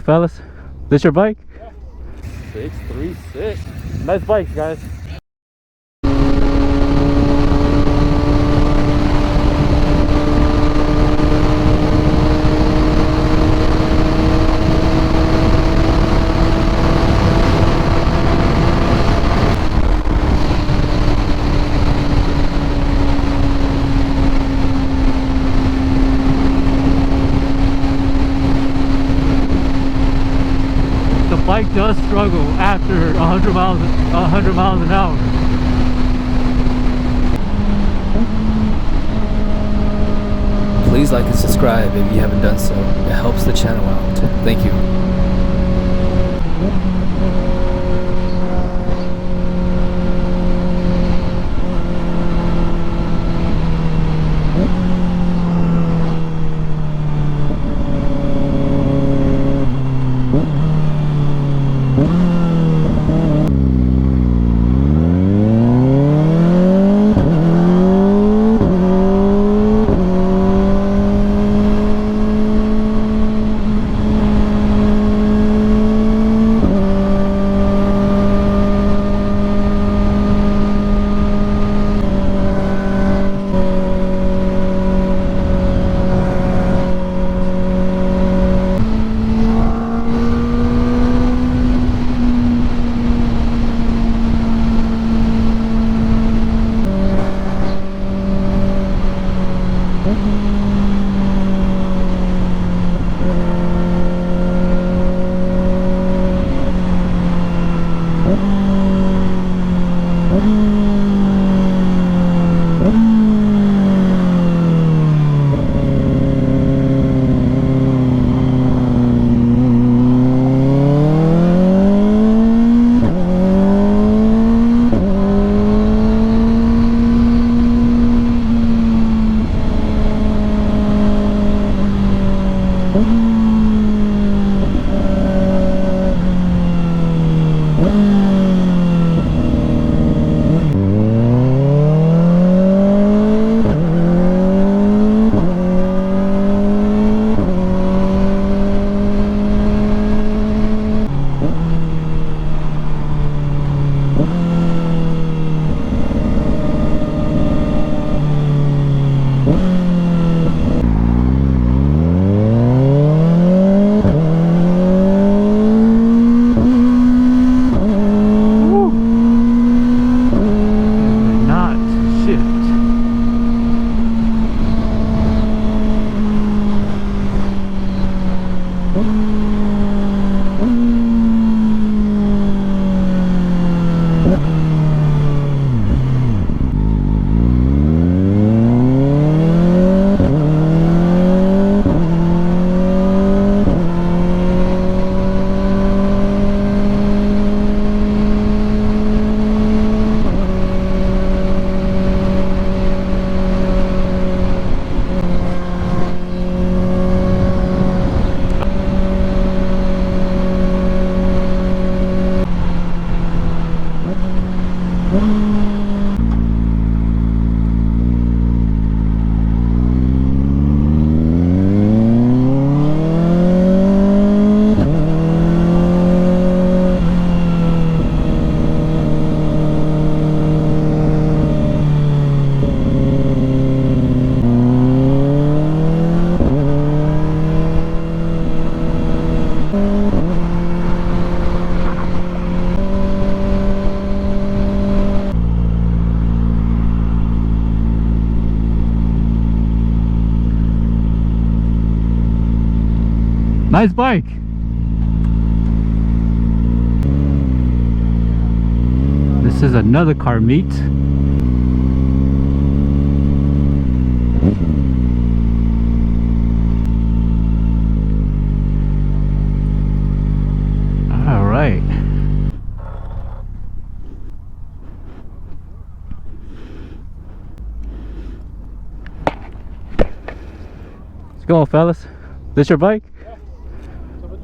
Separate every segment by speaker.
Speaker 1: fellas? This your bike?
Speaker 2: Yeah. 636. Nice bikes, guys.
Speaker 1: The bike does struggle after 100 miles an hour.
Speaker 3: Please like and subscribe if you haven't done so. It helps the channel out. Thank you.
Speaker 1: Nice bike. This is another car meet. All right. Let's go, fellas. This your bike?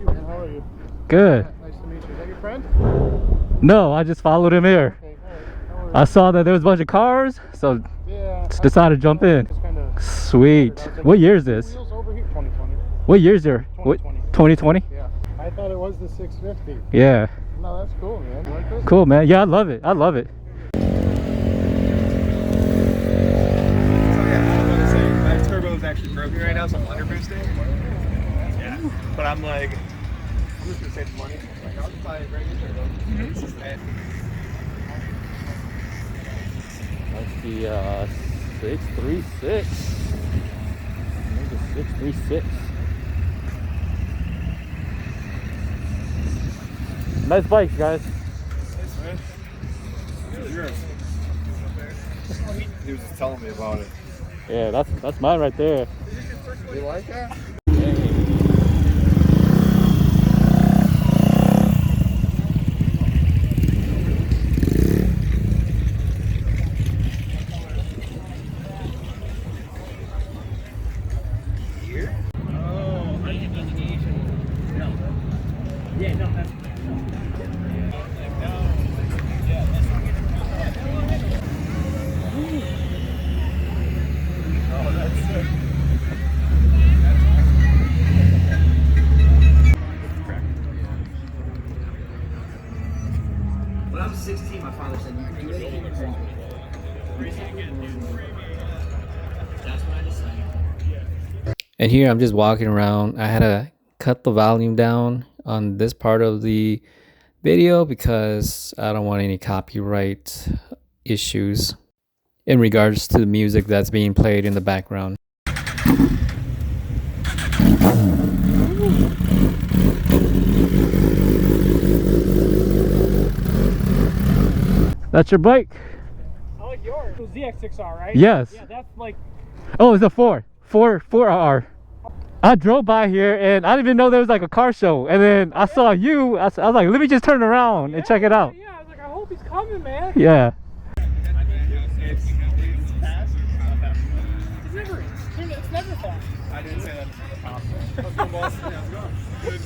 Speaker 2: How are you?
Speaker 1: Good.
Speaker 2: Nice to meet you. Is that your friend?
Speaker 1: No, I just followed him here.
Speaker 2: Okay, all right.
Speaker 1: I saw that there was a bunch of cars, so
Speaker 2: Yeah.
Speaker 1: decided to jump in. Sweet. What year is this?
Speaker 2: Wheels over here, 2020.
Speaker 1: What year is there? What?
Speaker 2: 2020.
Speaker 1: 2020?
Speaker 2: Yeah. I thought it was the 650.
Speaker 1: Yeah.
Speaker 2: No, that's cool, man. You like this?
Speaker 1: Cool, man. Yeah, I love it. I love it.
Speaker 4: So yeah, I was gonna say my turbo is actually broken right now, so I'm under boosting. Yeah, but I'm like, I'm just gonna save some money. Like, I'll just buy a brand new turbo. This is it.
Speaker 2: That's the 636. There's a 636. Nice bikes, guys.
Speaker 4: Thanks, man. Here's yours. He was just telling me about it.
Speaker 2: Yeah, that's mine right there.
Speaker 4: You like that?
Speaker 5: When I was 16, my father said, you can do anything. That's when I decided.
Speaker 3: And here I'm just walking around. I had to cut the volume down on this part of the video because I don't want any copyright issues in regards to the music that's being played in the background.
Speaker 1: That's your bike?
Speaker 6: I like yours. It was ZX6R, right?
Speaker 1: Yes.
Speaker 6: Yeah, that's like.
Speaker 1: Oh, it's a 4RR. I drove by here and I didn't even know there was like a car show. And then I saw you. I was like, let me just turn around and check it out.
Speaker 6: Yeah, I was like, I hope he's coming, man.
Speaker 1: Yeah.
Speaker 4: It's fast.
Speaker 6: It's never fast.
Speaker 4: I didn't say that to the top. Let's go, boss. Yeah, let's go. Good.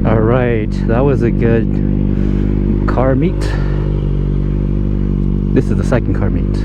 Speaker 1: All right, that was a good car meet. This is the second car meet.